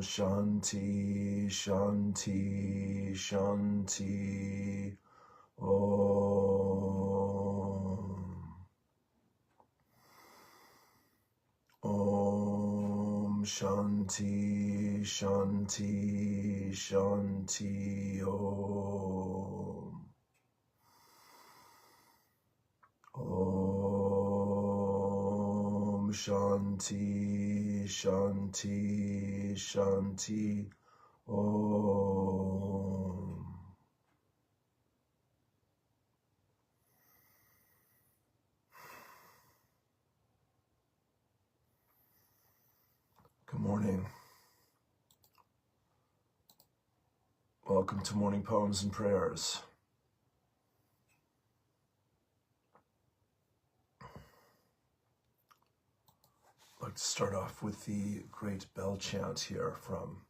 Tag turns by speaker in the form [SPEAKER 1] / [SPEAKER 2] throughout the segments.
[SPEAKER 1] Shanti, Shanti, Shanti, Om. Om Shanti, Shanti, Shanti, Om. Om Shanti, Shanti, Shanti, Om. Good morning. Welcome to Morning Poems and Prayers. I'd like to start off with the great bell chant here from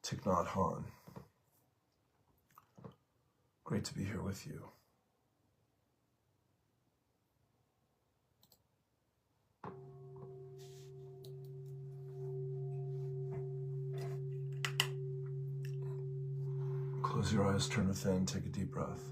[SPEAKER 1] Thich Nhat Hanh. Great to be here with you. Close your eyes, turn within, take a deep breath.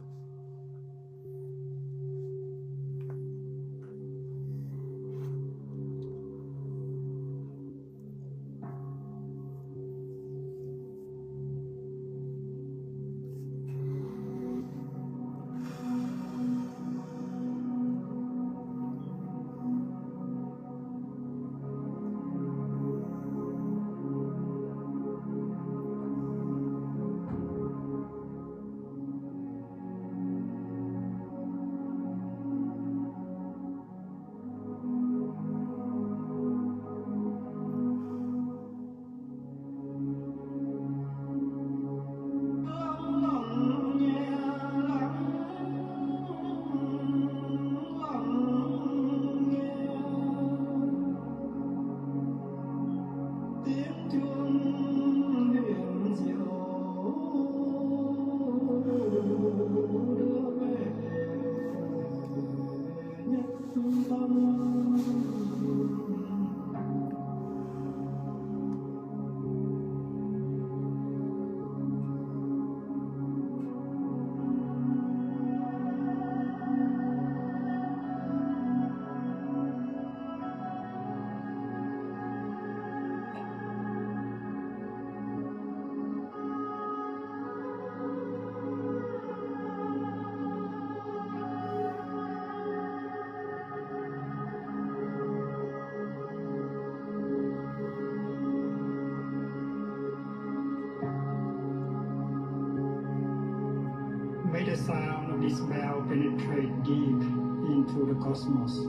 [SPEAKER 2] May the sound of this bell penetrate deep into the cosmos.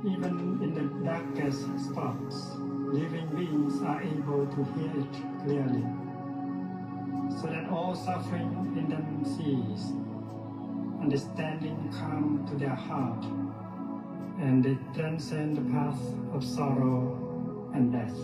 [SPEAKER 2] Even in the darkest spots, living beings are able to hear it clearly, so that all suffering in them cease, understanding come to their heart, and they transcend the path of sorrow and death.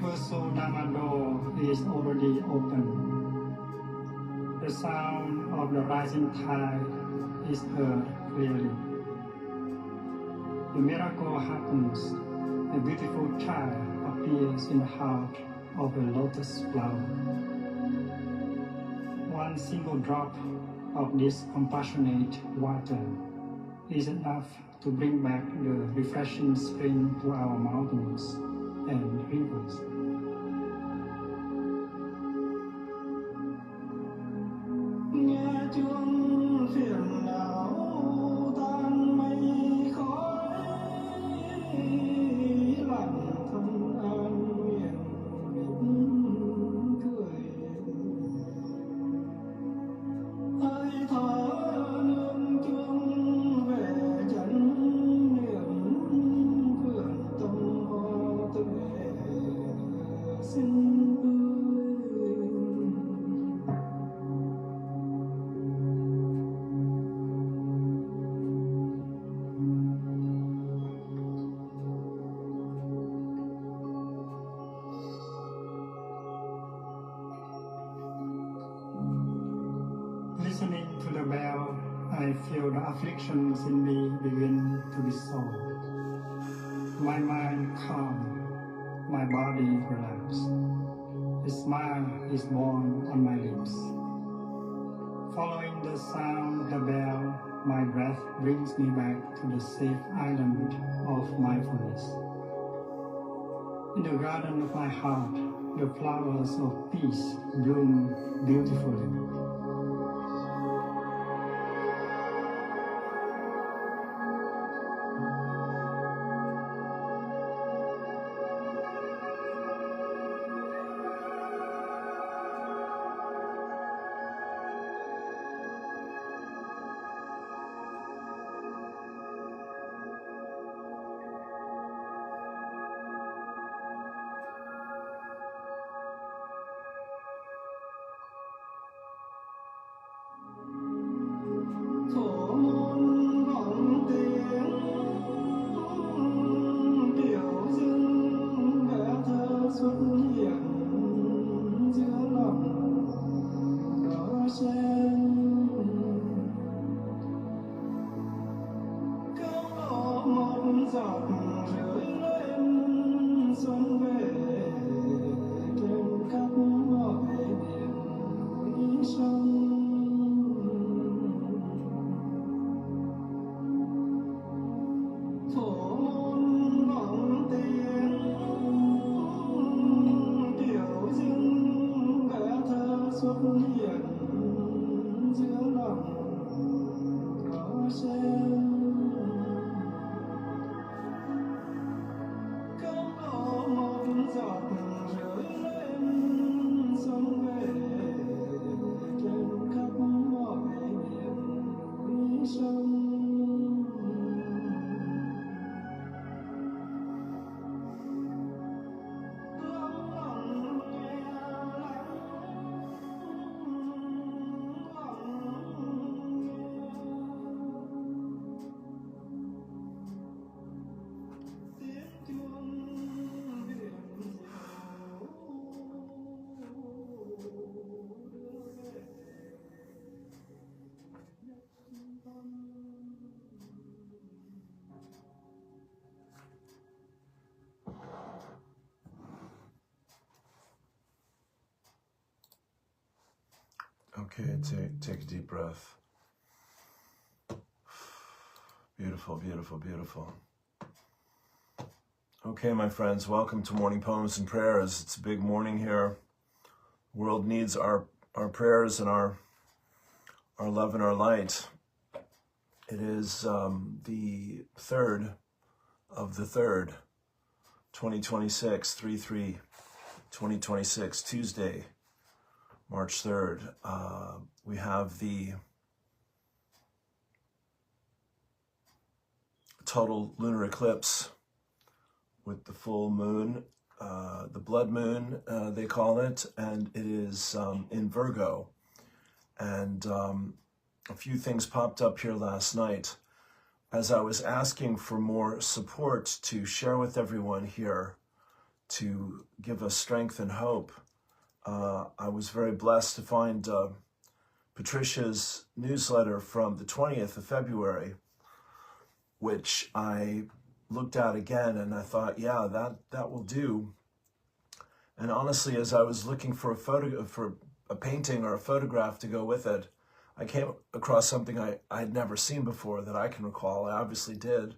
[SPEAKER 2] universal Dharma door is already open. The sound of the rising tide is heard clearly. The miracle happens. A beautiful child appears in the heart of a lotus flower. One single drop of this compassionate water is enough to bring back the refreshing spring to our mountains and rivers. Nghe chuông phiền não tan mây khói, lặng thầm an nguyện mỉm cười. Hơi thở nương chuông về chánh niệm, vườn tâm hoa tuệ xinh tươi. Listening to the bell, I feel the afflictions in me begin to dissolve. My mind calm, my body relaxed. A smile is born on my lips. Following the sound of the bell, my breath brings me back to the safe island of mindfulness. In the garden of my heart, the flowers of peace bloom beautifully. Thổ môn vọng tiếng điệu dưng bé thơ xuất hiện giữa lòng đỏ sen. Kéo đổ một giọt rưới lên xuân về trên khắp mọi biển sông. Thổ môn vọng tiếng điệu dưng bé thơ xuất hiện giữa lòng đỏ sen. Cơn đổ một giọt rơi lên xuân về trên khắp mọi biển sông.
[SPEAKER 1] Okay, take a deep breath. Beautiful, beautiful, beautiful. Okay, my friends, welcome to Morning Poems and Prayers. It's a big morning here. The world needs our prayers and our love and our light. It is the 3rd of the 3rd, 2026, 3/3/2026, Tuesday, March 3rd. We have the total lunar eclipse with the full moon, the blood moon, they call it, and it is in Virgo. And a few things popped up here last night as I was asking for more support to share with everyone here to give us strength and hope. I was very blessed to find Patricia's newsletter from the 20th of February, which I looked at again, and I thought, yeah, that will do. And honestly, as I was looking for a painting or a photograph to go with it, I came across something I'd never seen before that I can recall. I obviously did,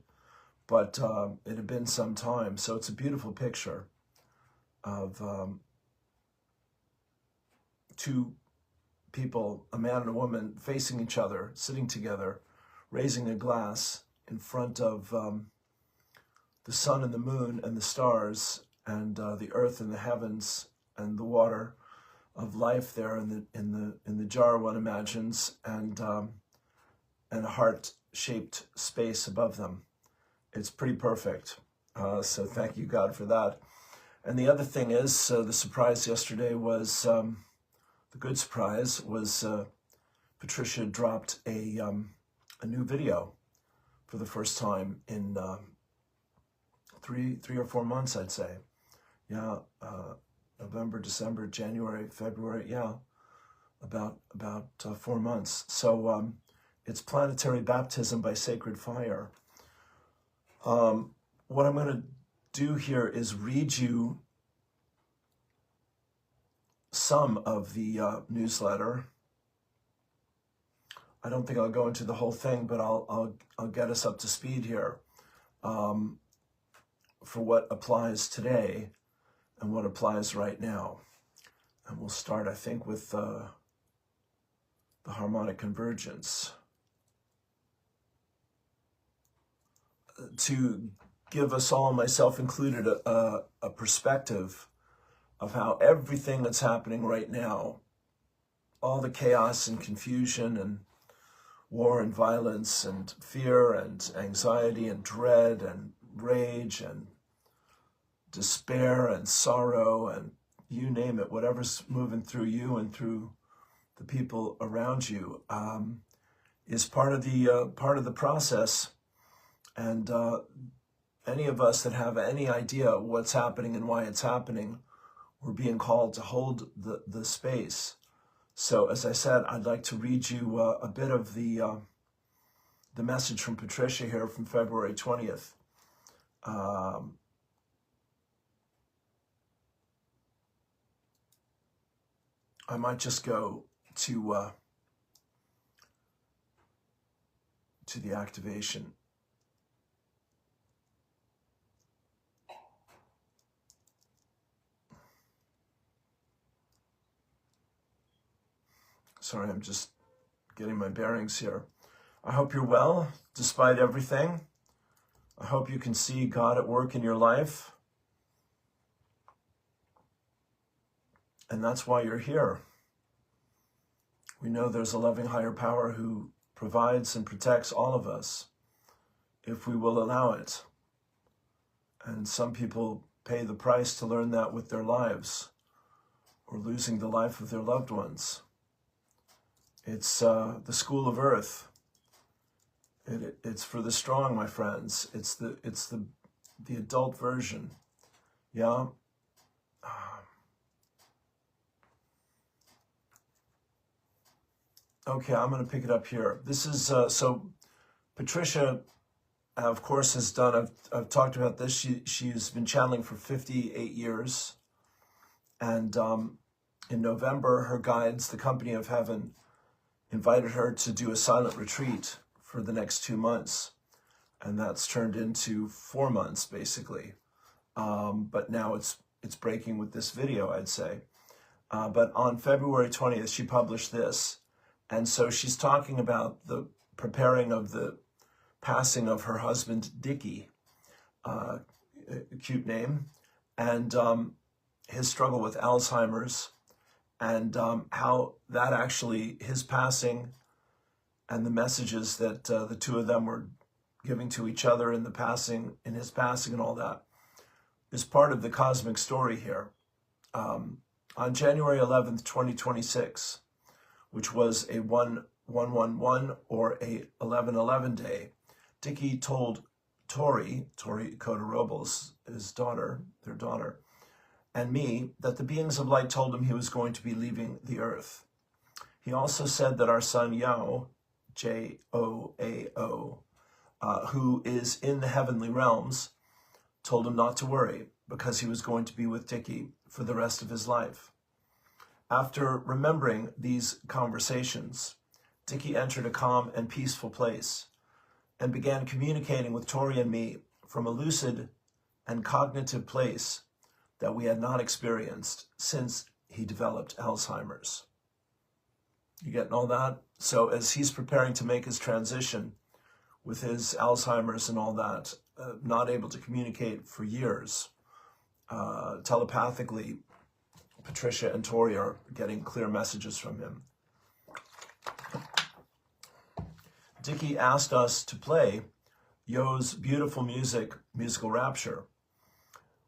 [SPEAKER 1] but it had been some time. So it's a beautiful picture of two people, a man and a woman, facing each other, sitting together, raising a glass in front of the sun and the moon and the stars and the earth and the heavens and the water of life there in the jar, one imagines, and a heart-shaped space above them. It's pretty perfect. So thank you, God, for that. And the other thing is, the surprise yesterday was, the good surprise was Patricia dropped a new video for the first time in 3 or 4 months, I'd say. Yeah, November, December, January, February, yeah, about 4 months. So it's Planetary Baptism by Sacred Fire. What I'm going to do here is read you some of the newsletter. I don't think I'll go into the whole thing, but I'll get us up to speed here for what applies today and what applies right now. And we'll start, I think, with the harmonic convergence. To give us all, myself included, a perspective of how everything that's happening right now, all the chaos and confusion and war and violence and fear and anxiety and dread and rage and despair and sorrow and you name it, whatever's moving through you and through the people around you, is part of the process. And any of us that have any idea what's happening and why it's happening, we're being called to hold the space. So, as I said, I'd like to read you a bit of the message from Patricia here from February 20th. I might just go to the activation. Sorry, I'm just getting my bearings here. I hope you're well, despite everything. I hope you can see God at work in your life. And that's why you're here. We know there's a loving higher power who provides and protects all of us if we will allow it. And some people pay the price to learn that with their lives or losing the life of their loved ones. It's the school of earth. It's for the strong, my friends. It's the adult version. Yeah. Okay, I'm going to pick it up here. This is so. Patricia, of course, has done. I've talked about this. She's been channeling for 58 years, and in November, her guides, the Company of Heaven, invited her to do a silent retreat for the next 2 months. And that's turned into 4 months, basically. But now it's breaking with this video, I'd say. But on February 20th, she published this. And so she's talking about the preparing of the passing of her husband, Dickie, a cute name, and his struggle with Alzheimer's, and how that actually, his passing and the messages that the two of them were giving to each other in his passing and all that, is part of the cosmic story here. On January 11th, 2026, which was a 1/1/1 or a 11/11 day, Dickie told Tori Cota Robles, his daughter, their daughter, and me that the beings of light told him he was going to be leaving the earth. He also said that our son Yao, Joao, who is in the heavenly realms, told him not to worry because he was going to be with Dickie for the rest of his life. After remembering these conversations, Dickie entered a calm and peaceful place and began communicating with Tori and me from a lucid and cognitive place that we had not experienced since he developed Alzheimer's. You getting all that? So as he's preparing to make his transition with his Alzheimer's and all that, not able to communicate for years, telepathically, Patricia and Tori are getting clear messages from him. Dickie asked us to play Yo's beautiful musical Rapture,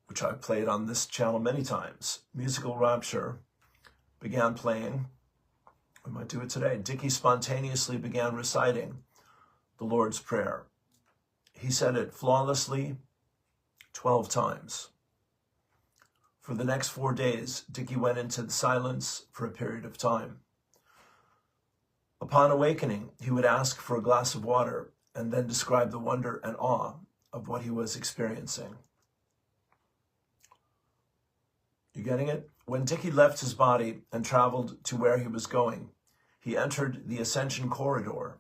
[SPEAKER 1] which I've played on this channel many times. Musical Rapture began playing. We might do it today. Dickie spontaneously began reciting the Lord's Prayer. He said it flawlessly 12 times. For the next 4 days, Dickie went into the silence for a period of time. Upon awakening, he would ask for a glass of water and then describe the wonder and awe of what he was experiencing. You getting it? When Dickie left his body and traveled to where he was going, he entered the Ascension Corridor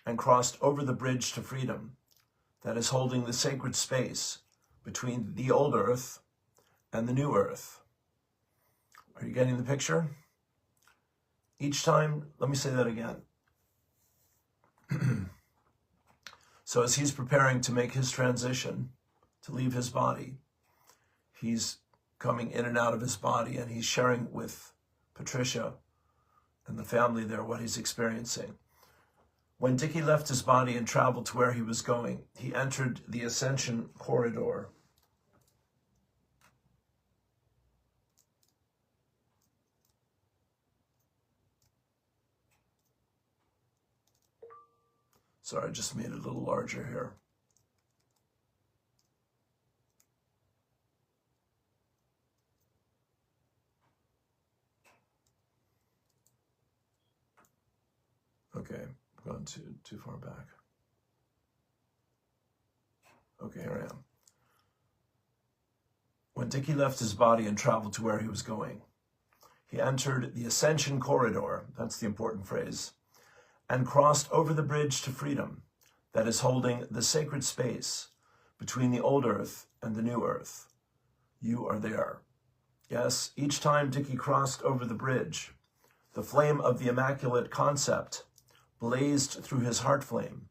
[SPEAKER 1] and crossed over the bridge to freedom that is holding the sacred space between the old earth and the new earth. Are you getting the picture? Each time, let me say that again. So as he's preparing to make his transition, to leave his body, he's coming in and out of his body, and he's sharing with Patricia and the family there what he's experiencing. When Dickie left his body and traveled to where he was going, he entered the Ascension Corridor. Sorry, I just made it a little larger here. Okay, I've gone too far back. Okay, here I am. When Dickie left his body and traveled to where he was going, he entered the Ascension Corridor, that's the important phrase, and crossed over the bridge to freedom that is holding the sacred space between the old earth and the new earth. You are there. Yes, each time Dickie crossed over the bridge, the flame of the Immaculate Concept blazed through his heart flame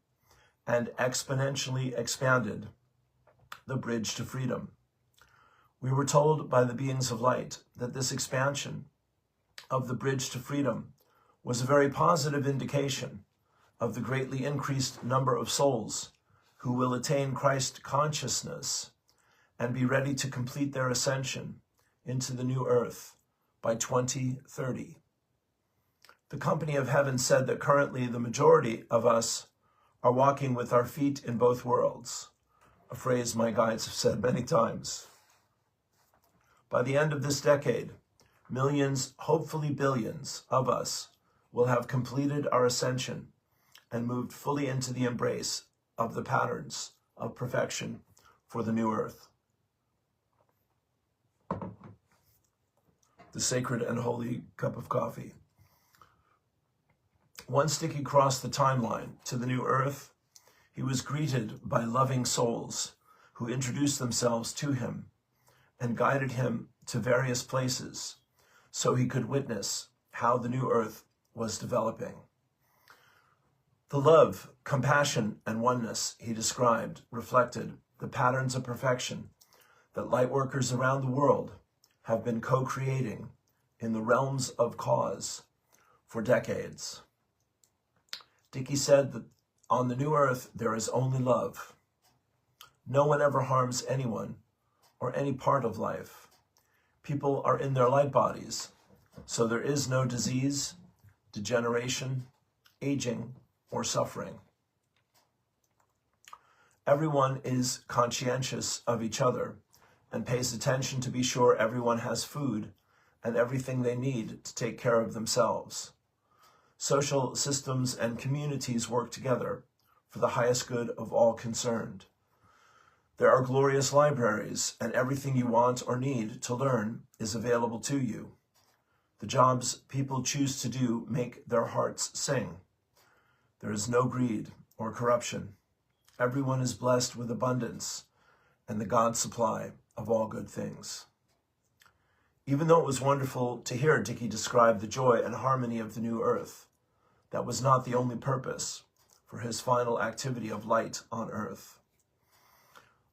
[SPEAKER 1] and exponentially expanded the bridge to freedom. We were told by the beings of light that this expansion of the bridge to freedom was a very positive indication of the greatly increased number of souls who will attain Christ consciousness and be ready to complete their ascension into the new earth by 2030. The company of heaven said that currently the majority of us are walking with our feet in both worlds, a phrase my guides have said many times. By the end of this decade, millions, hopefully billions of us will have completed our ascension and moved fully into the embrace of the patterns of perfection for the new earth. The sacred and holy cup of coffee. Once Dickie crossed the timeline to the new earth, he was greeted by loving souls who introduced themselves to him and guided him to various places so he could witness how the new earth was developing. The love, compassion, and oneness he described reflected the patterns of perfection that lightworkers around the world have been co-creating in the realms of cause for decades. Dickie said that on the new earth there is only love. No one ever harms anyone or any part of life. People are in their light bodies, so there is no disease, degeneration, aging, or suffering. Everyone is conscientious of each other and pays attention to be sure everyone has food and everything they need to take care of themselves. Social systems and communities work together for the highest good of all concerned. There are glorious libraries, and everything you want or need to learn is available to you. The jobs people choose to do make their hearts sing. There is no greed or corruption. Everyone is blessed with abundance and the God supply of all good things. Even though it was wonderful to hear Dickie describe the joy and harmony of the new earth, that was not the only purpose for his final activity of light on earth.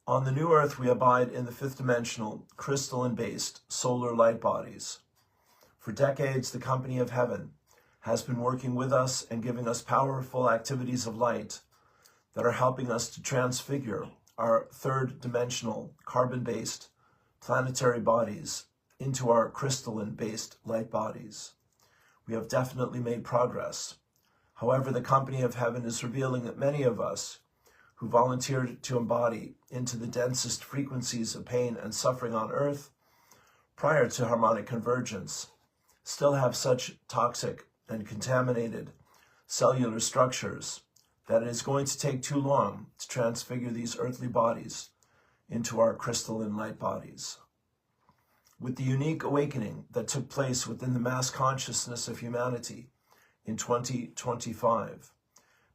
[SPEAKER 1] On the new earth, we abide in the fifth-dimensional, crystalline-based solar light bodies. For decades, the company of heaven has been working with us and giving us powerful activities of light that are helping us to transfigure our third-dimensional, carbon-based planetary bodies into our crystalline-based light bodies. We have definitely made progress. However, the company of heaven is revealing that many of us who volunteered to embody into the densest frequencies of pain and suffering on earth prior to harmonic convergence still have such toxic and contaminated cellular structures that it is going to take too long to transfigure these earthly bodies into our crystalline light bodies. With the unique awakening that took place within the mass consciousness of humanity in 2025,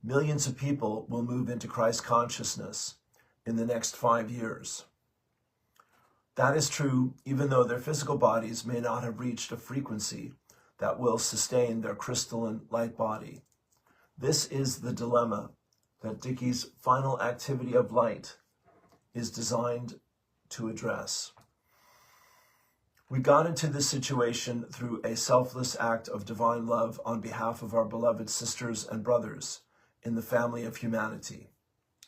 [SPEAKER 1] millions of people will move into Christ consciousness in the next 5 years. That is true even though their physical bodies may not have reached a frequency that will sustain their crystalline light body. This is the dilemma that Dickie's final activity of light is designed to address. We got into this situation through a selfless act of divine love on behalf of our beloved sisters and brothers in the family of humanity.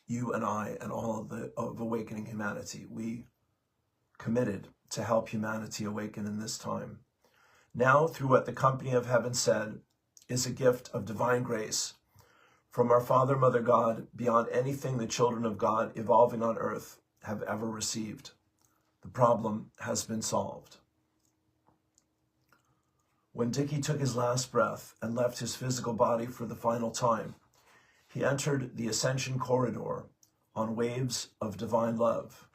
[SPEAKER 1] You and I and all of awakening humanity. We committed to help humanity awaken in this time. Now, through what the company of heaven said, is a gift of divine grace from our Father, Mother God, beyond anything the children of God evolving on earth have ever received. The problem has been solved. When Dickie took his last breath and left his physical body for the final time, he entered the ascension corridor on waves of divine love,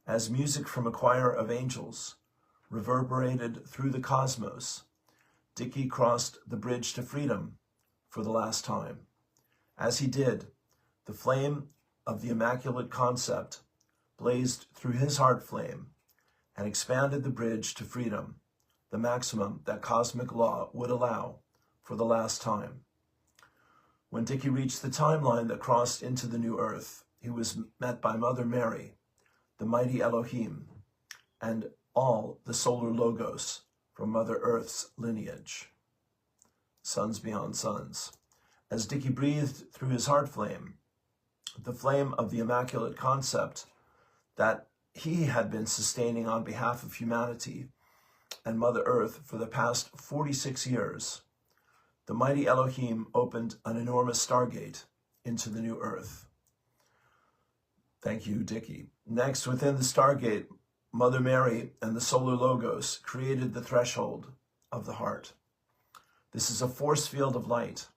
[SPEAKER 1] as music from a choir of angels reverberated through the cosmos. Dickie crossed the bridge to freedom for the last time. As he did, the flame of the Immaculate Concept blazed through his heart flame and expanded the bridge to freedom, the maximum that cosmic law would allow for the last time. When Dickie reached the timeline that crossed into the new earth, he was met by Mother Mary, the mighty Elohim, and all the solar logos from Mother Earth's lineage. Sons beyond sons. As Dickie breathed through his heart flame, the flame of the Immaculate Concept that he had been sustaining on behalf of humanity and Mother Earth for the past 46 years, the mighty Elohim opened an enormous stargate into the new earth. Thank you, Dickie. Next, within the stargate, Mother Mary and the solar logos created the threshold of the heart. This is a force field of light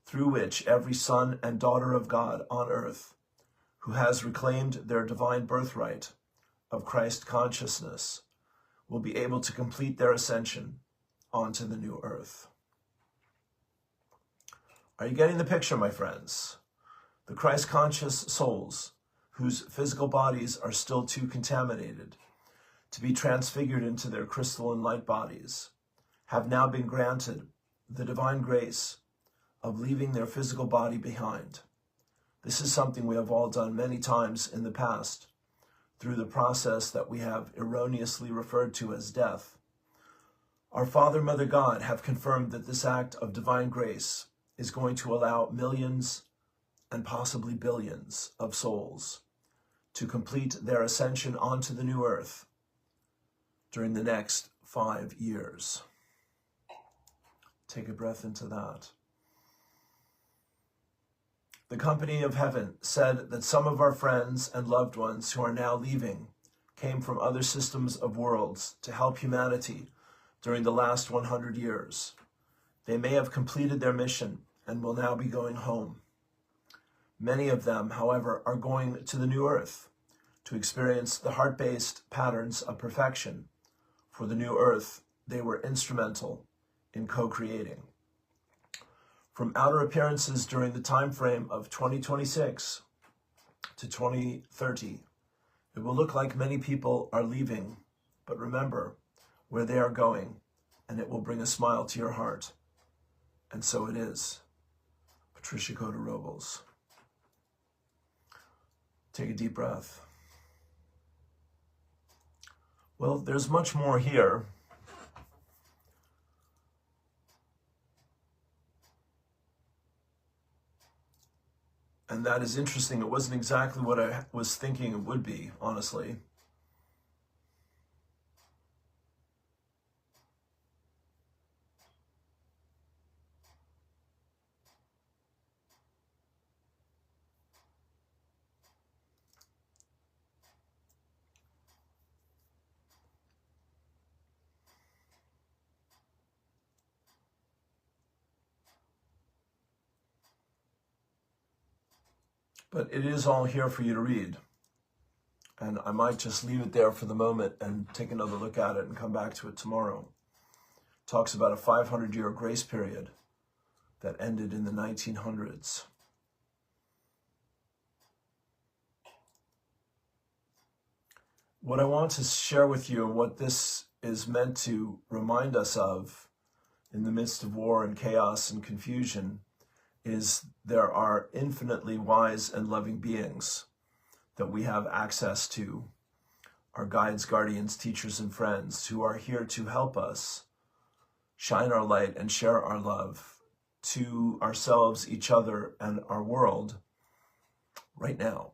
[SPEAKER 1] through which every son and daughter of God on earth who has reclaimed their divine birthright of Christ consciousness will be able to complete their ascension onto the new earth. Are you getting the picture, my friends? The Christ-conscious souls whose physical bodies are still too contaminated to be transfigured into their crystalline light bodies have now been granted the divine grace of leaving their physical body behind. This is something we have all done many times in the past through the process that we have erroneously referred to as death. Our Father, Mother God have confirmed that this act of divine grace is going to allow millions and possibly billions of souls to complete their ascension onto the new earth during the next 5 years. Take a breath into that. The company of heaven said that some of our friends and loved ones who are now leaving came from other systems of worlds to help humanity during the last 100 years. They may have completed their mission and will now be going home. Many of them, however, are going to the new earth to experience the heart-based patterns of perfection for the new earth they were instrumental in co-creating. From outer appearances during the time frame of 2026 to 2030, it will look like many people are leaving, but remember where they are going, and it will bring a smile to your heart. And so it is. Patricia Cota Robles. Take a deep breath. Well, there's much more here. And that is interesting. It wasn't exactly what I was thinking it would be, honestly. But it is all here for you to read. And I might just leave it there for the moment and take another look at it and come back to it tomorrow. It talks about a 500-year grace period that ended in the 1900s. What I want to share with you, and what this is meant to remind us of in the midst of war and chaos and confusion, is there are infinitely wise and loving beings that we have access to, our guides, guardians, teachers, and friends who are here to help us shine our light and share our love to ourselves, each other, and our world right now.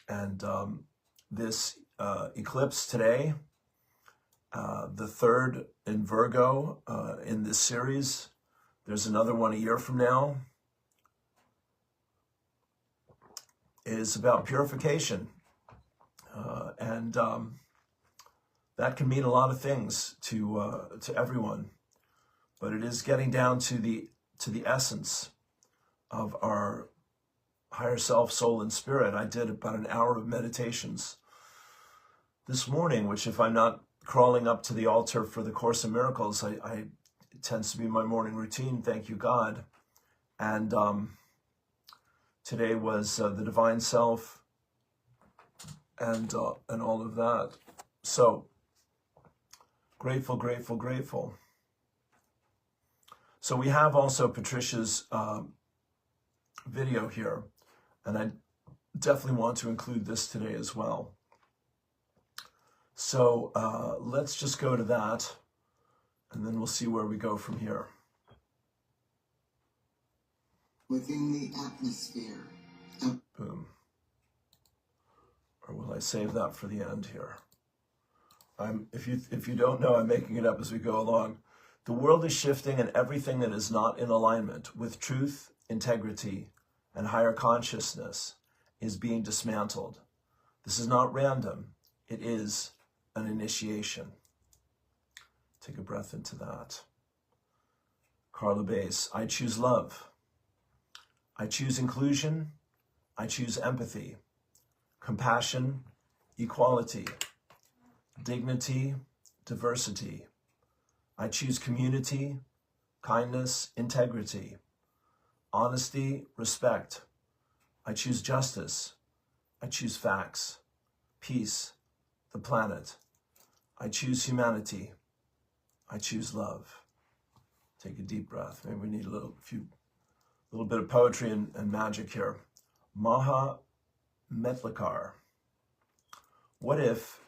[SPEAKER 1] And this eclipse today, the third in Virgo in this series, there's another one a year from now, is about purification. And that can mean a lot of things to everyone, but it is getting down to the essence of our higher self, soul, and spirit. I did about an hour of meditations this morning, which, if I'm not crawling up to the altar for the Course in Miracles, it tends to be my morning routine, thank you God. And today was the Divine Self and all of that. So grateful, grateful, grateful. So we have also Patricia's video here, and I definitely want to include this today as well. So let's just go to that, and then we'll see where we go from here.
[SPEAKER 3] Within the atmosphere.
[SPEAKER 1] Boom. Or will I save that for the end here? If you don't know, I'm making it up as we go along. The world is shifting, and everything that is not in alignment with truth, integrity, and higher consciousness is being dismantled. This is not random. It is an initiation. Take a breath into that. Carla Bass, I choose love. I choose inclusion. I choose empathy, compassion, equality, dignity, diversity. I choose community, kindness, integrity, honesty, respect. I choose justice. I choose facts, peace, the planet. I choose humanity. I choose love. Take a deep breath. Maybe we need a little bit of poetry and magic here. Maha Metlakar. What if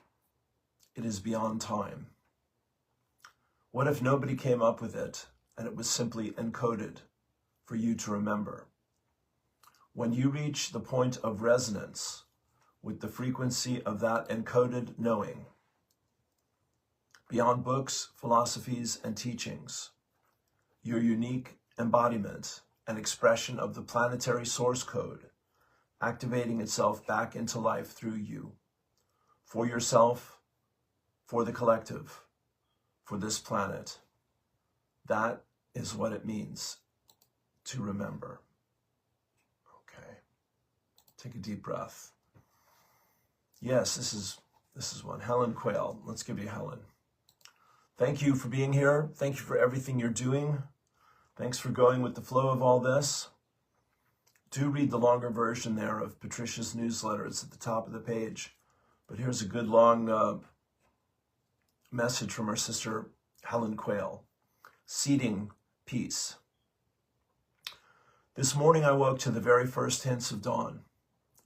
[SPEAKER 1] it is beyond time? What if nobody came up with it and it was simply encoded for you to remember? When you reach the point of resonance with the frequency of that encoded knowing, beyond books, philosophies, and teachings, your unique embodiment and expression of the planetary source code activating itself back into life through you, for yourself, for the collective, for this planet. That is what it means to remember. Okay. Take a deep breath. Yes, this is one. Helen Quayle. Let's give you Helen. Thank you for being here. Thank you for everything you're doing. Thanks for going with the flow of all this. Do read the longer version there of Patricia's newsletter. It's at the top of the page. But here's a good long message from our sister Helen Quayle. Seeding peace. This morning I woke to the very first hints of dawn,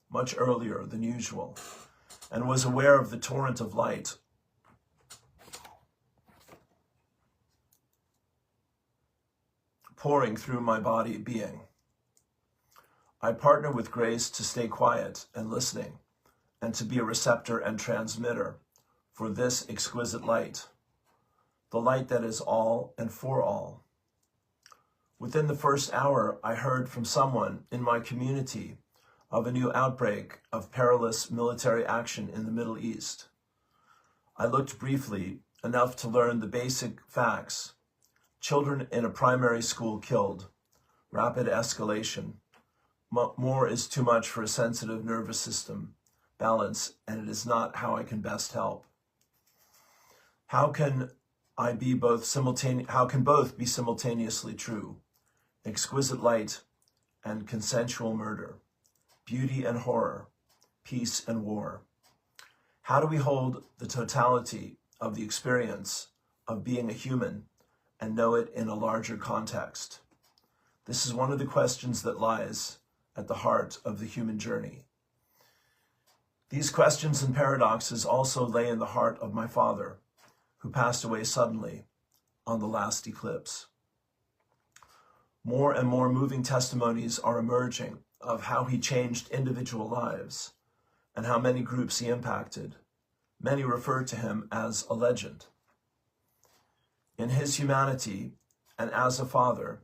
[SPEAKER 1] much earlier than usual, and was aware of the torrent of light pouring through my body being. I partner with grace to stay quiet and listening, and to be a receptor and transmitter for this exquisite light, the light that is all and for all. Within the first hour, I heard from someone in my community of a new outbreak of perilous military action in the Middle East. I looked briefly, enough to learn the basic facts. Children in a primary school killed. Rapid escalation. More is too much for a sensitive nervous system. Balance, and it is not how I can best help. How can both be simultaneously true? Exquisite light and consensual murder. Beauty and horror. Peace and war. How do we hold the totality of the experience of being a human and know it in a larger context? This is one of the questions that lies at the heart of the human journey. These questions and paradoxes also lay in the heart of my father, who passed away suddenly on the last eclipse. More and more moving testimonies are emerging of how he changed individual lives and how many groups he impacted. Many refer to him as a legend. In his humanity and as a father,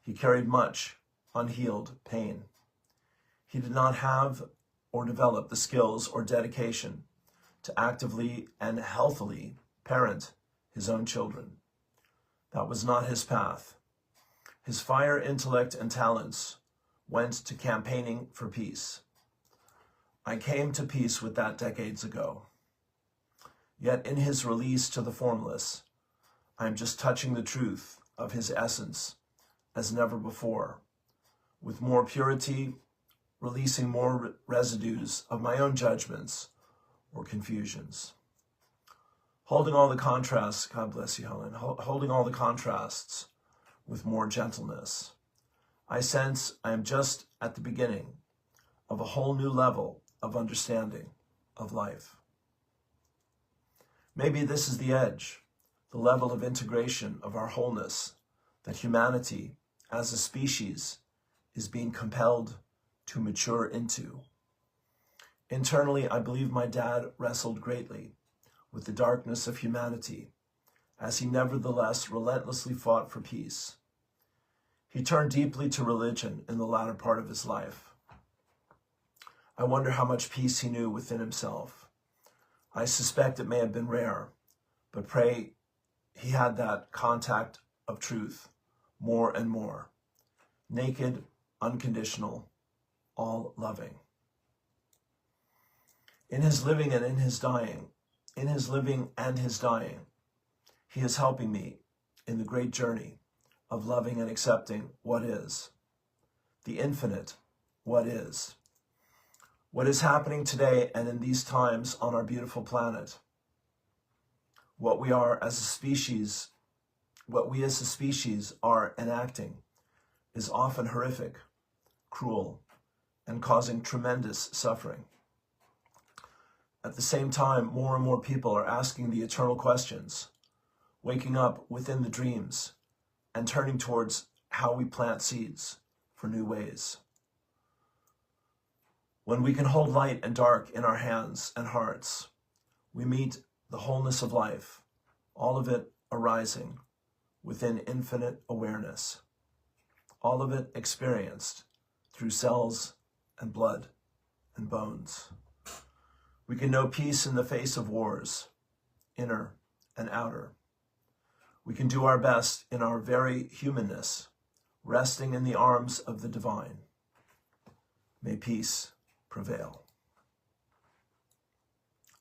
[SPEAKER 1] he carried much unhealed pain. He did not have or develop the skills or dedication to actively and healthily parent his own children. That was not his path. His fire, intellect, and talents went to campaigning for peace. I came to peace with that decades ago. Yet in his release to the formless, I am just touching the truth of his essence as never before, with more purity, releasing more residues of my own judgments or confusions. Holding all the contrasts, God bless you, Helen, holding all the contrasts with more gentleness. I sense I am just at the beginning of a whole new level of understanding of life. Maybe this is the edge, the level of integration of our wholeness that humanity as a species is being compelled to mature into. Internally, I believe my dad wrestled greatly with the darkness of humanity as he nevertheless relentlessly fought for peace. He turned deeply to religion in the latter part of his life. I wonder how much peace he knew within himself. I suspect it may have been rare, but pray he had that contact of truth more and more. Naked, unconditional, all loving. In his living and in his dying, in his living and his dying, he is helping me in the great journey of loving and accepting what is, the infinite what is. What is happening today and in these times on our beautiful planet, what we are as a species, what we as a species are enacting is often horrific, cruel, and causing tremendous suffering. At the same time, more and more people are asking the eternal questions, waking up within the dreams, and turning towards how we plant seeds for new ways. When we can hold light and dark in our hands and hearts, we meet the wholeness of life, all of it arising within infinite awareness, all of it experienced through cells and blood and bones. We can know peace in the face of wars, inner and outer. We can do our best in our very humanness, resting in the arms of the divine. May peace prevail.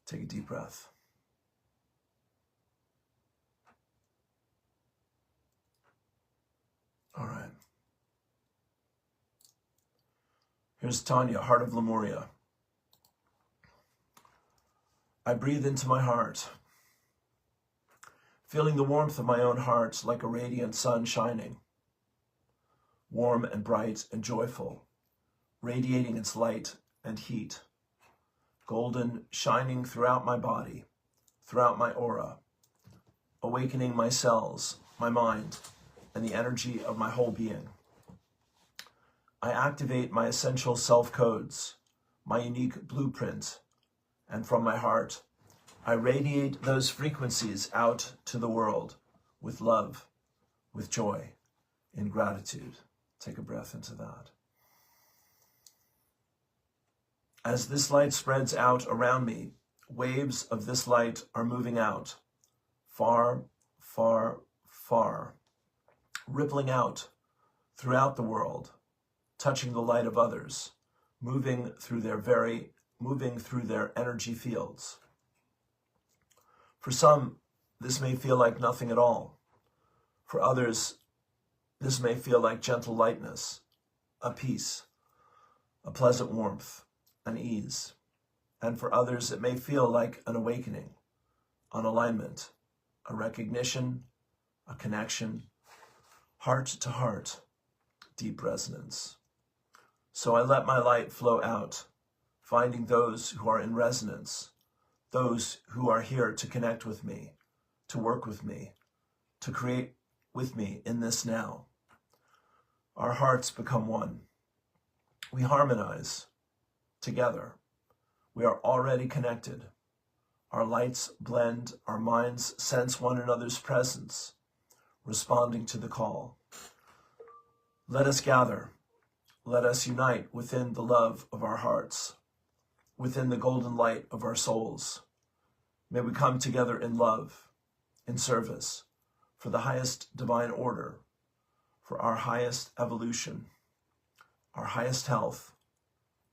[SPEAKER 1] Take a deep breath. All right. Here's Tanya, Heart of Lemuria. I breathe into my heart, feeling the warmth of my own heart like a radiant sun shining, warm and bright and joyful, radiating its light and heat, golden, shining throughout my body, throughout my aura, awakening my cells, my mind, and the energy of my whole being. I activate my essential self-codes, my unique blueprint, and from my heart, I radiate those frequencies out to the world with love, with joy, in gratitude. Take a breath into that. As this light spreads out around me, waves of this light are moving out, far, far, far, rippling out throughout the world, touching the light of others, moving through their energy fields. For some, this may feel like nothing at all. For others, this may feel like gentle lightness, a peace, a pleasant warmth, an ease. And for others, it may feel like an awakening, an alignment, a recognition, a connection, heart to heart, deep resonance. So I let my light flow out, finding those who are in resonance, those who are here to connect with me, to work with me, to create with me in this now. Our hearts become one. We harmonize together. We are already connected. Our lights blend, our minds sense one another's presence, responding to the call. Let us gather. Let us unite within the love of our hearts, within the golden light of our souls. May we come together in love, in service, for the highest divine order, for our highest evolution, our highest health,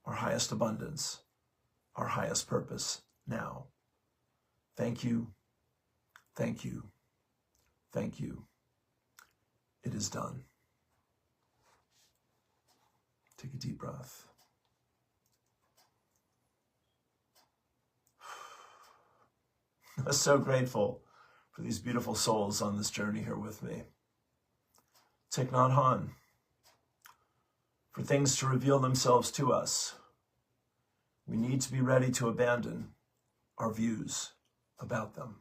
[SPEAKER 1] our highest abundance, our highest purpose now. Thank you, thank you, thank you. It is done. Take a deep breath. I'm so grateful for these beautiful souls on this journey here with me. Thich Nhat Hanh, for things to reveal themselves to us, we need to be ready to abandon our views about them.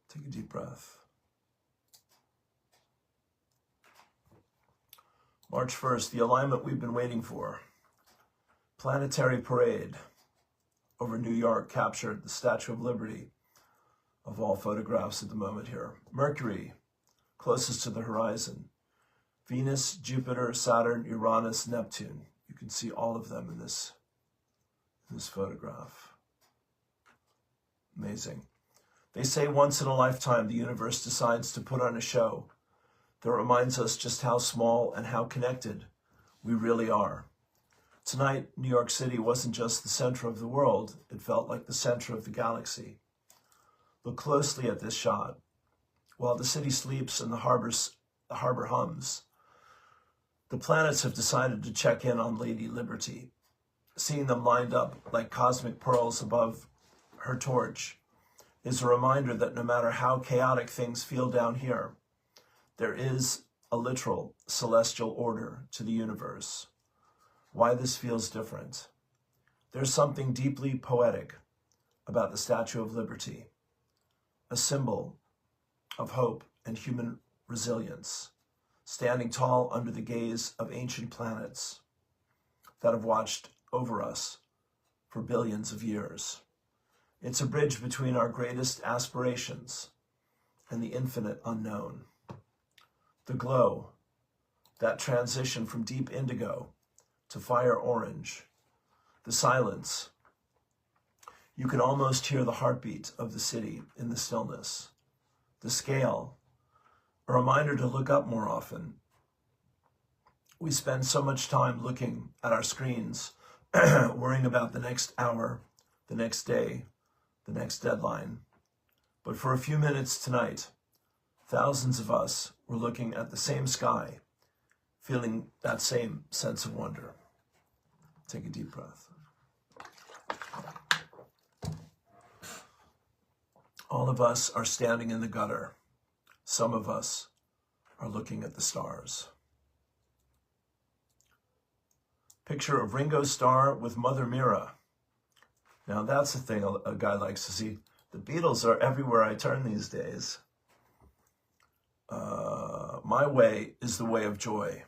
[SPEAKER 1] Take a deep breath. March 1st, the alignment we've been waiting for. Planetary parade over New York captured the Statue of Liberty of all photographs at the moment here. Mercury, closest to the horizon. Venus, Jupiter, Saturn, Uranus, Neptune. You can see all of them in this photograph. Amazing. They say once in a lifetime the universe decides to put on a show that reminds us just how small and how connected we really are. Tonight, New York City wasn't just the center of the world, it felt like the center of the galaxy. Look closely at this shot. While the city sleeps and the harbor hums, the planets have decided to check in on Lady Liberty. Seeing them lined up like cosmic pearls above her torch is a reminder that no matter how chaotic things feel down here, there is a literal celestial order to the universe. Why this feels different? There's something deeply poetic about the Statue of Liberty, a symbol of hope and human resilience, standing tall under the gaze of ancient planets that have watched over us for billions of years. It's a bridge between our greatest aspirations and the infinite unknown. The glow, that transition from deep indigo to fire orange, the silence. You can almost hear the heartbeat of the city in the stillness. The scale, a reminder to look up more often. We spend so much time looking at our screens, worrying about the next hour, the next day, the next deadline. But for a few minutes tonight, thousands of us were looking at the same sky, feeling that same sense of wonder. Take a deep breath. All of us are standing in the gutter. Some of us are looking at the stars. Picture of Ringo Starr with Mother Meera. Now that's the thing a guy likes to see. The Beatles are everywhere I turn these days. My way is the way of joy.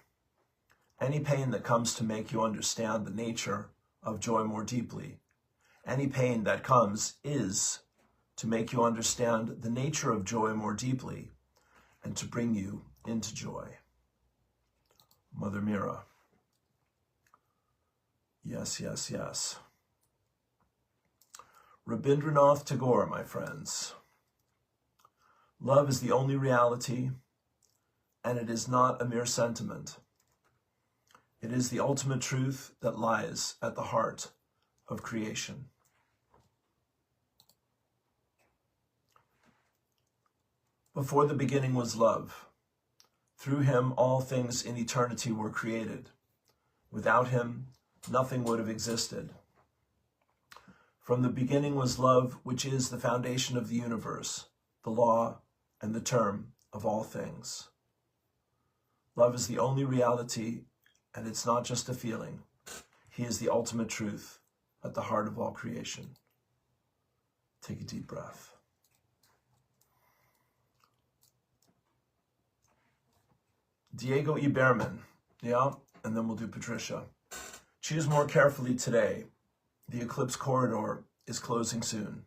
[SPEAKER 1] Any pain that comes to make you understand the nature of joy more deeply. Any pain that comes is to make you understand the nature of joy more deeply and to bring you into joy. Mother Meera. Yes, yes, yes. Rabindranath Tagore, my friends. Love is the only reality, and it is not a mere sentiment. It is the ultimate truth that lies at the heart of creation. Before the beginning was love. Through him, all things in eternity were created. Without him, nothing would have existed. From the beginning was love, which is the foundation of the universe, the law and the term of all things. Love is the only reality, and it's not just a feeling. He is the ultimate truth at the heart of all creation. Take a deep breath. Diego E. Behrman, yeah, and then we'll do Patricia. Choose more carefully today. The eclipse corridor is closing soon.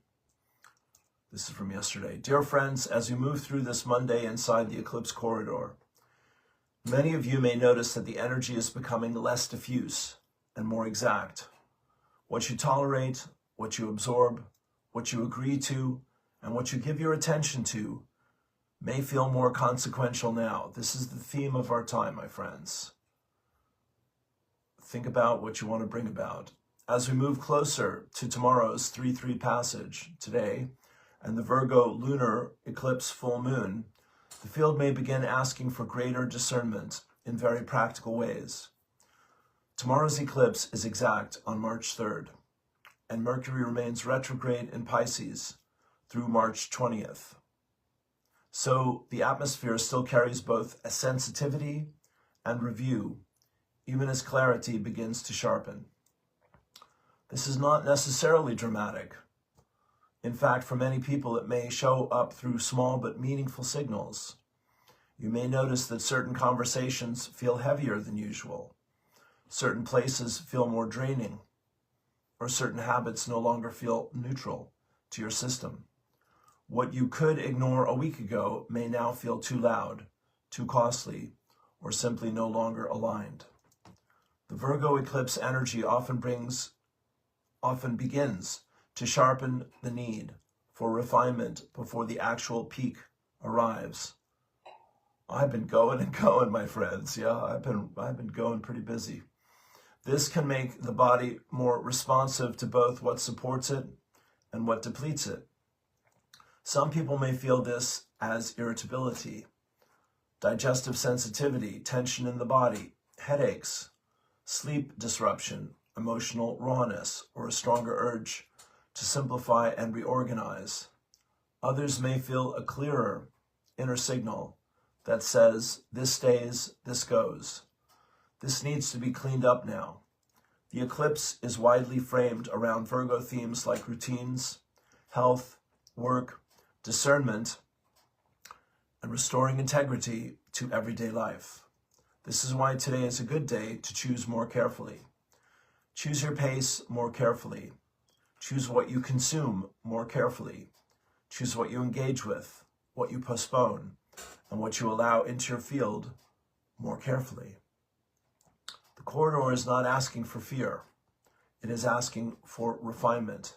[SPEAKER 1] This is from yesterday. Dear friends, as we move through this Monday inside the eclipse corridor, many of you may notice that the energy is becoming less diffuse and more exact. What you tolerate, what you absorb, what you agree to, and what you give your attention to may feel more consequential now. This is the theme of our time, my friends. Think about what you want to bring about. As we move closer to tomorrow's 3-3 passage today and the Virgo lunar eclipse full moon, the field may begin asking for greater discernment in very practical ways. Tomorrow's eclipse is exact on March 3rd, and Mercury remains retrograde in Pisces through March 20th. So the atmosphere still carries both a sensitivity and review, even as clarity begins to sharpen. This is not necessarily dramatic. In fact, for many people, it may show up through small but meaningful signals. You may notice that certain conversations feel heavier than usual. Certain places feel more draining, or certain habits no longer feel neutral to your system. What you could ignore a week ago may now feel too loud, too costly, or simply no longer aligned. The Virgo eclipse energy often begins to sharpen the need for refinement before the actual peak arrives. I've been going and going, my friends. Yeah, I've been going pretty busy. This can make the body more responsive to both what supports it and what depletes it. Some people may feel this as irritability, digestive sensitivity, tension in the body, headaches, sleep disruption, emotional rawness, or a stronger urge to simplify and reorganize. Others may feel a clearer inner signal that says, this stays, this goes. This needs to be cleaned up now. The eclipse is widely framed around Virgo themes like routines, health, work, discernment, and restoring integrity to everyday life. This is why today is a good day to choose more carefully. Choose your pace more carefully. Choose what you consume more carefully. Choose what you engage with, what you postpone, and what you allow into your field more carefully. The corridor is not asking for fear. It is asking for refinement.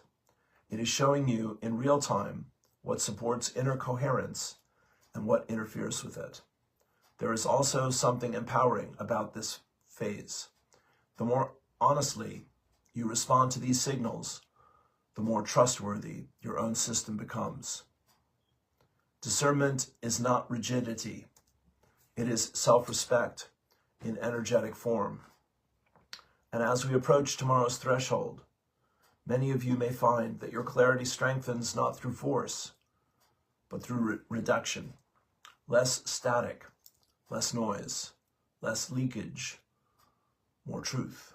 [SPEAKER 1] It is showing you in real time what supports inner coherence and what interferes with it. There is also something empowering about this phase. The more honestly you respond to these signals, the more trustworthy your own system becomes. Discernment is not rigidity. It is self-respect in energetic form. And as we approach tomorrow's threshold, many of you may find that your clarity strengthens not through force, but through reduction. Less static, less noise, less leakage, more truth.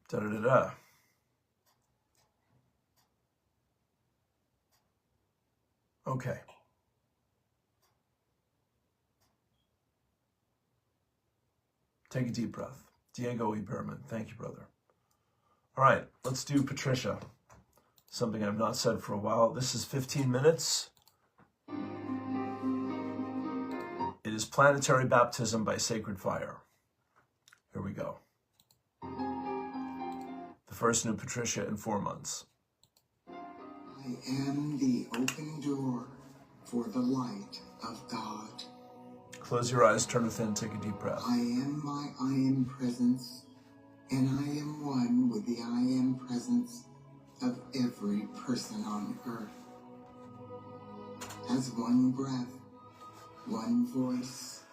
[SPEAKER 1] Da-da-da-da. Okay. Take a deep breath. Diego E. Berman, thank you, brother. All right, let's do Patricia. Something I've not said for a while. This is 15 minutes. It is Planetary Baptism by Sacred Fire. Here we go. The first new Patricia in 4 months.
[SPEAKER 3] I am the open door for the light of God.
[SPEAKER 1] Close your eyes, turn within, take a deep breath.
[SPEAKER 3] I am my I am presence, and I am one with the I am presence of every person on earth. As one breath, one voice,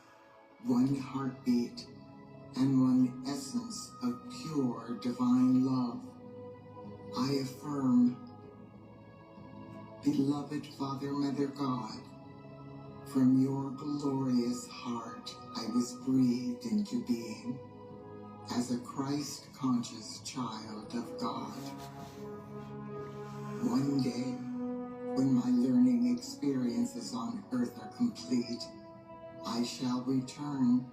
[SPEAKER 3] one heartbeat, and one essence of pure divine love, I affirm, beloved Father, Mother God, from your glorious heart I was breathed into being as a Christ-conscious child of God. One day, when my learning experiences on earth are complete, I shall return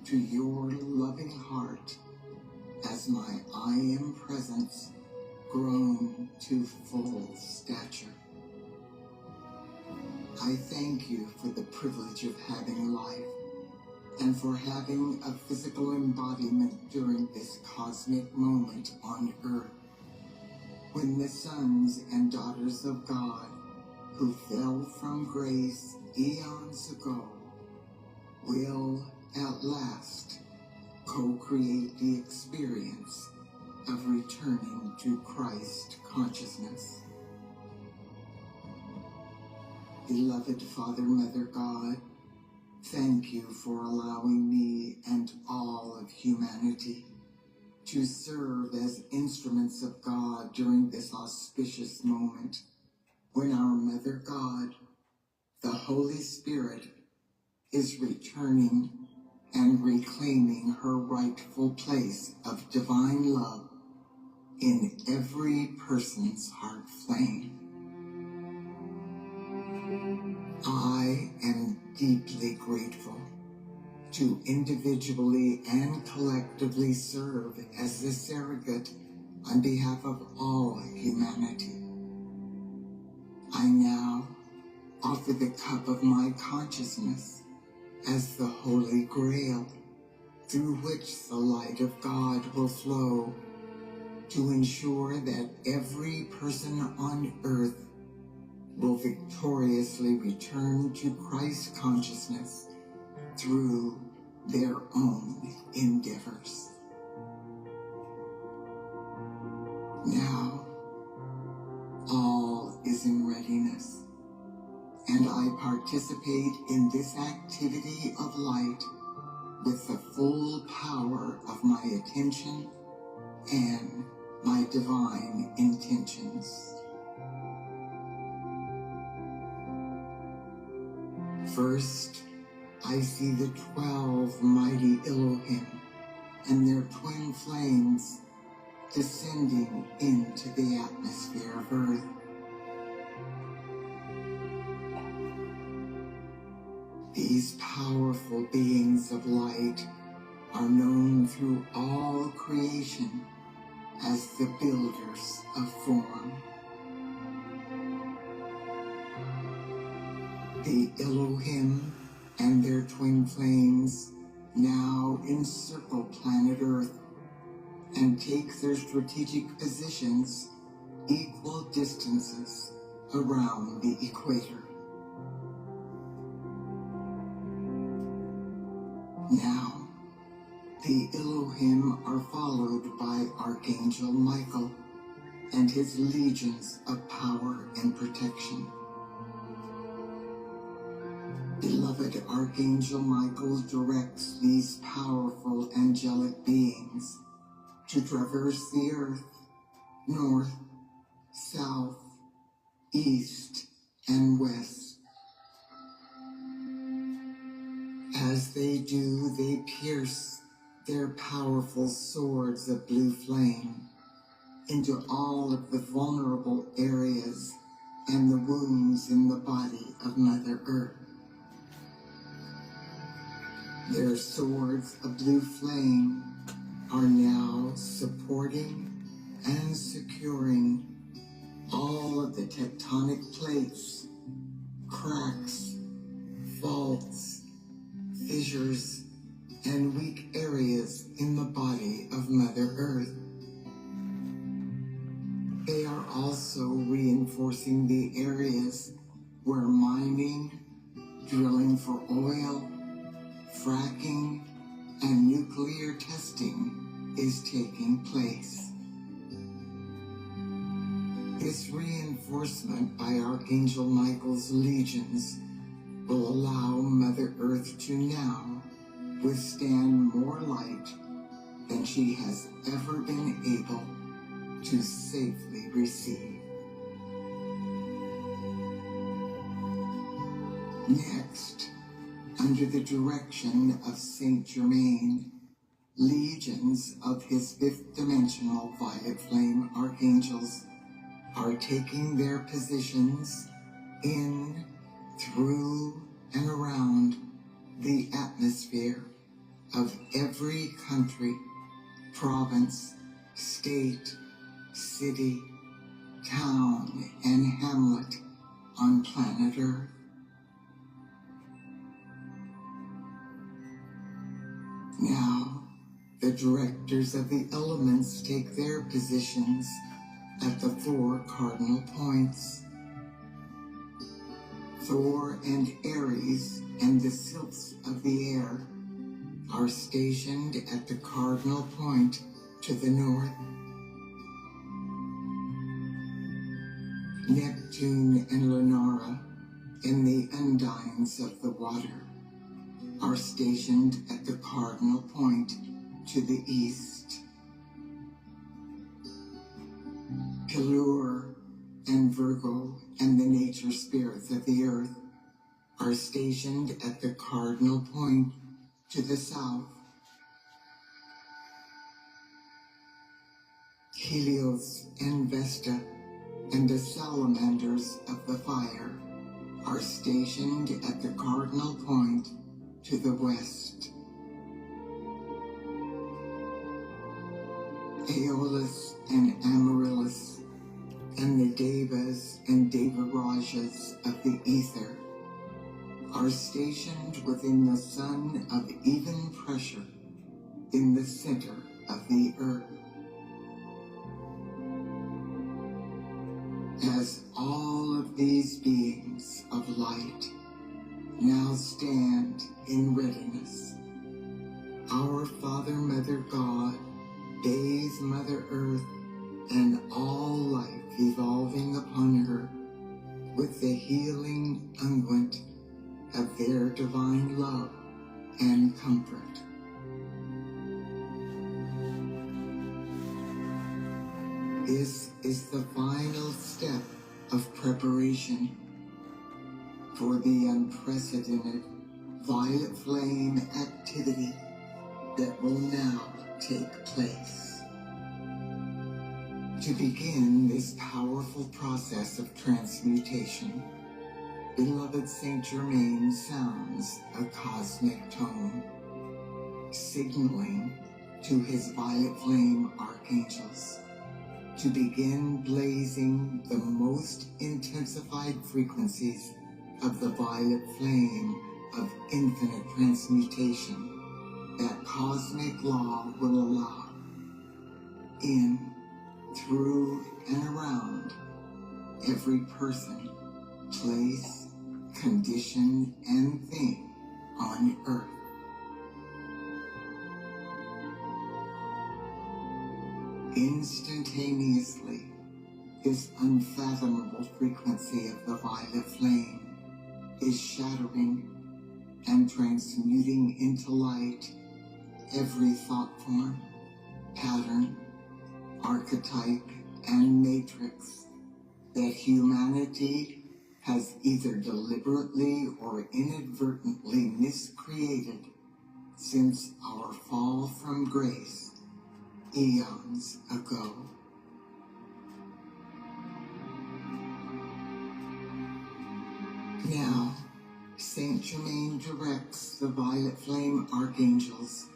[SPEAKER 3] to your loving heart as my I am presence grown to full stature. I thank you for the privilege of having life and for having a physical embodiment during this cosmic moment on earth, when the sons and daughters of God who fell from grace eons ago will at last co-create the experience of returning to Christ consciousness. Beloved Father, Mother God, thank you for allowing me and all of humanity to serve as instruments of God during this auspicious moment when our Mother God, the Holy Spirit, is returning and reclaiming her rightful place of divine love in every person's heart flame. I am deeply grateful to individually and collectively serve as the surrogate on behalf of all humanity. I now offer the cup of my consciousness as the Holy Grail, through which the light of God will flow to ensure that every person on earth will victoriously return to Christ consciousness through their own endeavors. Now, all is in readiness, and I participate in this activity of light with the full power of my attention and my divine intentions. First, I see the 12 mighty Elohim and their twin flames descending into the atmosphere of Earth. These powerful beings of light are known through all creation as the builders of form. The Elohim and their twin flames now encircle planet Earth and take their strategic positions equal distances around the equator. Now, the Elohim are followed by Archangel Michael and his legions of power and protection. Beloved Archangel Michael directs these powerful angelic beings to traverse the earth, north, south, east, and west. As they do, they pierce their powerful swords of blue flame into all of the vulnerable areas and the wounds in the body of Mother Earth. Their swords of blue flame are now supporting and securing all of the tectonic plates, cracks, faults, fissures, and weak areas in the body of Mother Earth. They are also reinforcing the areas where mining, drilling for oil, fracking, and nuclear testing is taking place. This reinforcement by Archangel Michael's legions will allow Mother Earth to now withstand more light than she has ever been able to safely receive. Next, under the direction of Saint Germain, legions of his fifth dimensional violet flame archangels are taking their positions in, through, and around the atmosphere of every country, province, state, city, town, and hamlet on planet Earth. Now, the directors of the elements take their positions at the 4 cardinal points. Thor and Aries and the sylphs of the air are stationed at the cardinal point to the north. Neptune and Lunara and the undines of the water are stationed at the cardinal point to the east. Kilur and Virgo and the nature spirits of the earth are stationed at the cardinal point to the south. Helios and Vesta and the salamanders of the fire are stationed at the cardinal point to the west. Aeolus and Amaryllis and the Devas and Devarajas of the ether are stationed within the sun of even pressure in the center of the earth. As all of these beings of light now stand in readiness, our Father, Mother God, bathe Mother Earth and all life evolving upon her with the healing unguent of their divine love and comfort. This is the final step of preparation for the unprecedented violet flame activity that will now take place. To begin this powerful process of transmutation, beloved Saint Germain sounds a cosmic tone, signaling to his violet flame archangels to begin blazing the most intensified frequencies of the violet flame of infinite transmutation that cosmic law will allow. in, through, and around every person, place, condition, and thing on earth. Instantaneously, this unfathomable frequency of the violet flame is shattering and transmuting into light every thought form, pattern, archetype, and matrix that humanity has either deliberately or inadvertently miscreated since our fall from grace eons ago. Now, Saint Germain directs the violet flame archangels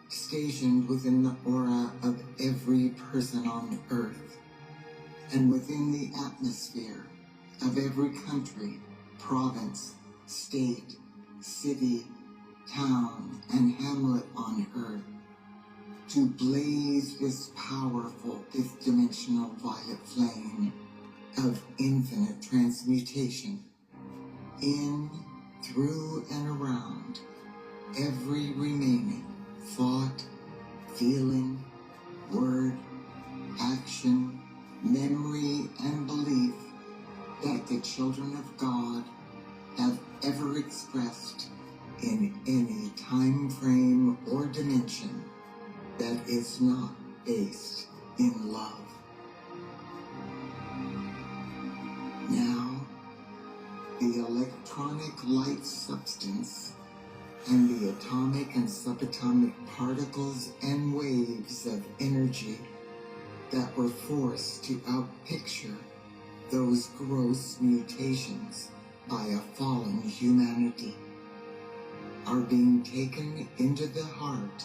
[SPEAKER 3] stationed within the aura of every person on earth and within the atmosphere of every country, province, state, city, town, and hamlet on earth to blaze this powerful fifth-dimensional violet flame of infinite transmutation in, through, and around every remaining thought, feeling, word, action, memory, and belief that the children of God have ever expressed in any time frame or dimension that is not based in love. Now, the electronic light substance and the atomic and subatomic particles and waves of energy that were forced to outpicture those gross mutations by a fallen humanity are being taken into the heart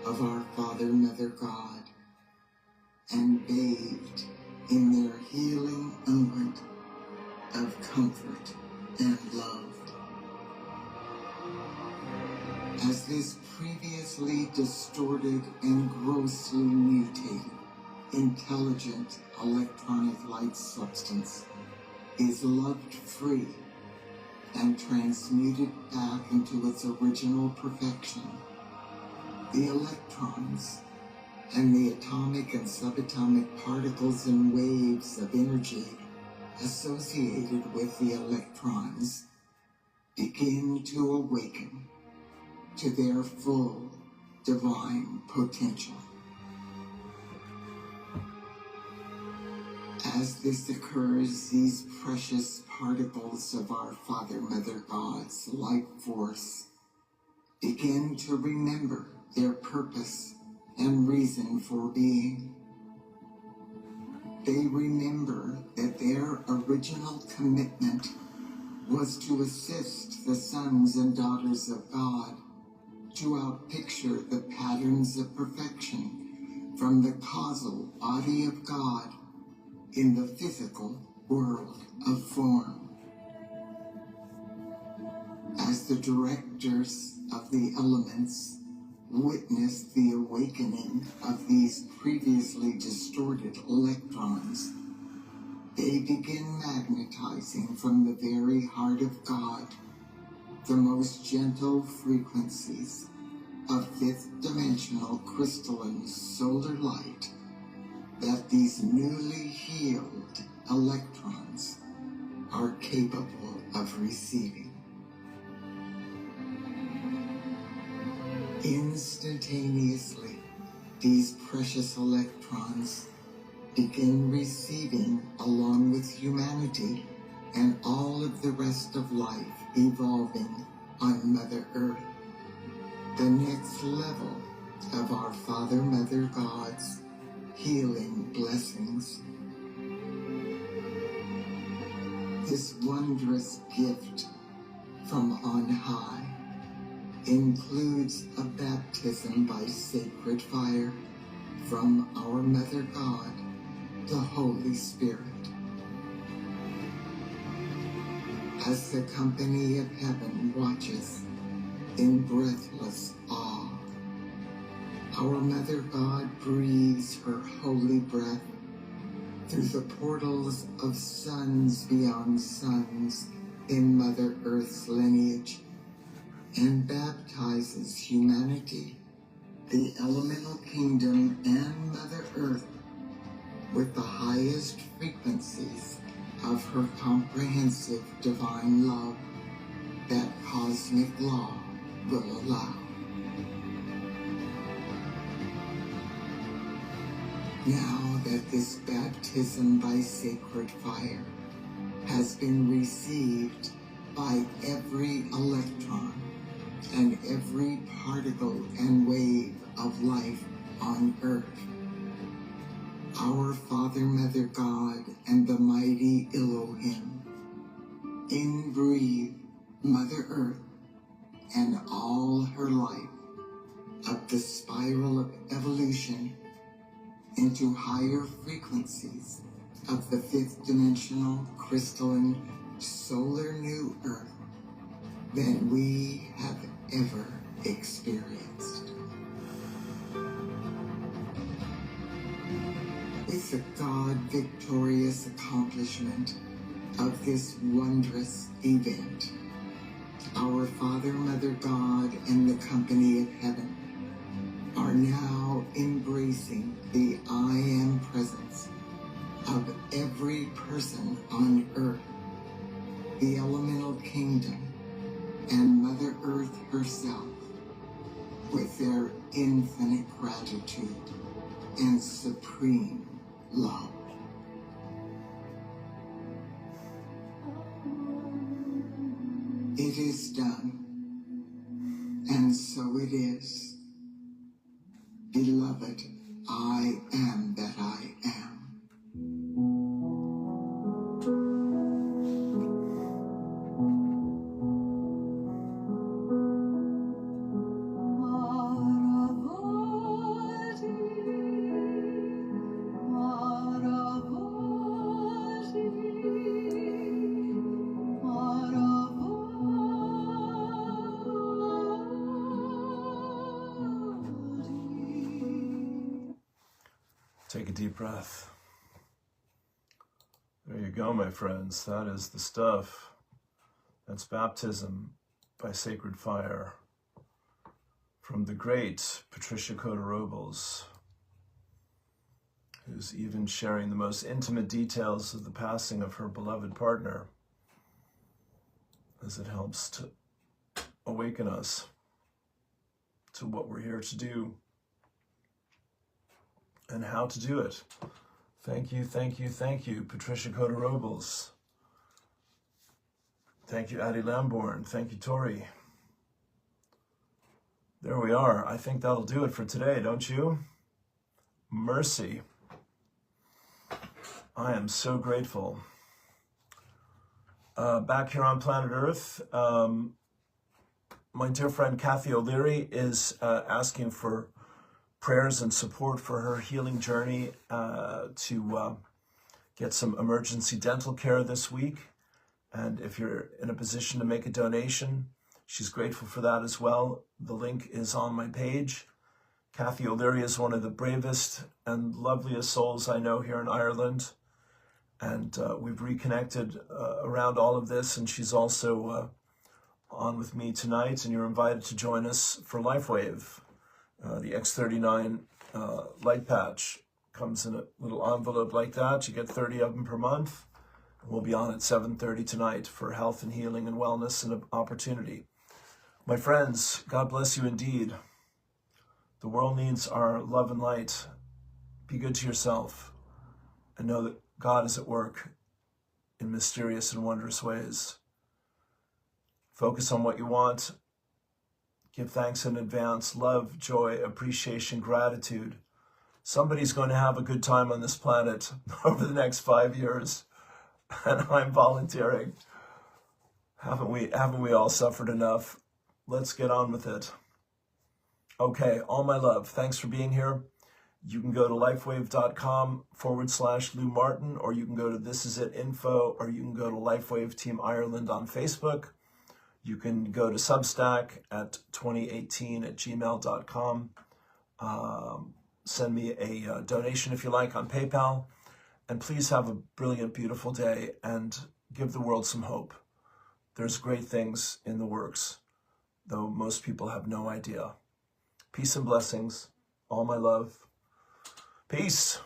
[SPEAKER 3] of our Father, Mother God and bathed in their healing unguent of comfort and love. As this previously distorted and grossly mutated, intelligent electronic light substance is loved free and transmuted back into its original perfection, the electrons and the atomic and subatomic particles and waves of energy associated with the electrons begin to awaken to their full divine potential. As this occurs, these precious particles of our Father, Mother God's life force begin to remember their purpose and reason for being. They remember that their original commitment was to assist the sons and daughters of God to outpicture the patterns of perfection from the causal body of God in the physical world of form. As the directors of the elements witness the awakening of these previously distorted electrons, they begin magnetizing from the very heart of God the most gentle frequencies of fifth-dimensional crystalline solar light that these newly healed electrons are capable of receiving. Instantaneously, these precious electrons begin receiving, along with humanity and all of the rest of life evolving on Mother Earth, the next level of our Father, Mother God's healing blessings. This wondrous gift from on high includes a baptism by sacred fire from our Mother God, the Holy Spirit. As the company of heaven watches in breathless awe, Our Mother God breathes her holy breath through the portals of suns beyond suns in Mother Earth's lineage and baptizes humanity, the elemental kingdom, and Mother Earth with the highest frequencies of her comprehensive divine love that cosmic law will allow. Now that this baptism by sacred fire has been received by every electron and every particle and wave of life on Earth, our Father, Mother God, and the mighty Elohim inbreathe Mother Earth and all her life up the spiral of evolution into higher frequencies of the fifth dimensional crystalline solar new Earth than we have ever experienced. With the God-victorious accomplishment of this wondrous event, our Father, Mother God, and the company of heaven are now embracing the I Am presence of every person on Earth, the elemental kingdom, and Mother Earth herself, with their infinite gratitude and supreme love. It is done, and so it is. Beloved, I am that I am.
[SPEAKER 1] Take a deep breath. There you go, my friends. That is the stuff. That's baptism by sacred fire from the great Patricia Cota-Robles, who's even sharing the most intimate details of the passing of her beloved partner, as it helps to awaken us to what we're here to do and how to do it. Thank you, thank you, thank you, Patricia Cota-Robles. Thank you, Addie Lambourne. Thank you, Tori. There we are. I think that'll do it for today, don't you? Mercy. I am so grateful. Back here on planet Earth, my dear friend Kathy O'Leary is asking for prayers and support for her healing journey to get some emergency dental care this week. And if you're in a position to make a donation, she's grateful for that as well. The link is on my page. Kathy O'Leary is one of the bravest and loveliest souls I know here in Ireland. And we've reconnected around all of this. And she's also on with me tonight. And you're invited to join us for LifeWave. The X39 light patch comes in a little envelope like that. You get 30 of them per month. We'll be on at 7:30 tonight for health and healing and wellness and opportunity. My friends, God bless you indeed. The world needs our love and light. Be good to yourself and know that God is at work in mysterious and wondrous ways. Focus on what you want. Give thanks in advance, love, joy, appreciation, gratitude. Somebody's going to have a good time on this planet over the next 5 years, and I'm volunteering. Haven't we all suffered enough? Let's get on with it. Okay, all my love. Thanks for being here. You can go to lifewave.com/Lou Martin, or you can go to thisisit.info, or you can go to Lifewave Team Ireland on Facebook. You can go to Substack at 2018@gmail.com. Send me a donation if you like on PayPal. And please have a brilliant, beautiful day and give the world some hope. There's great things in the works, though most people have no idea. Peace and blessings. All my love. Peace.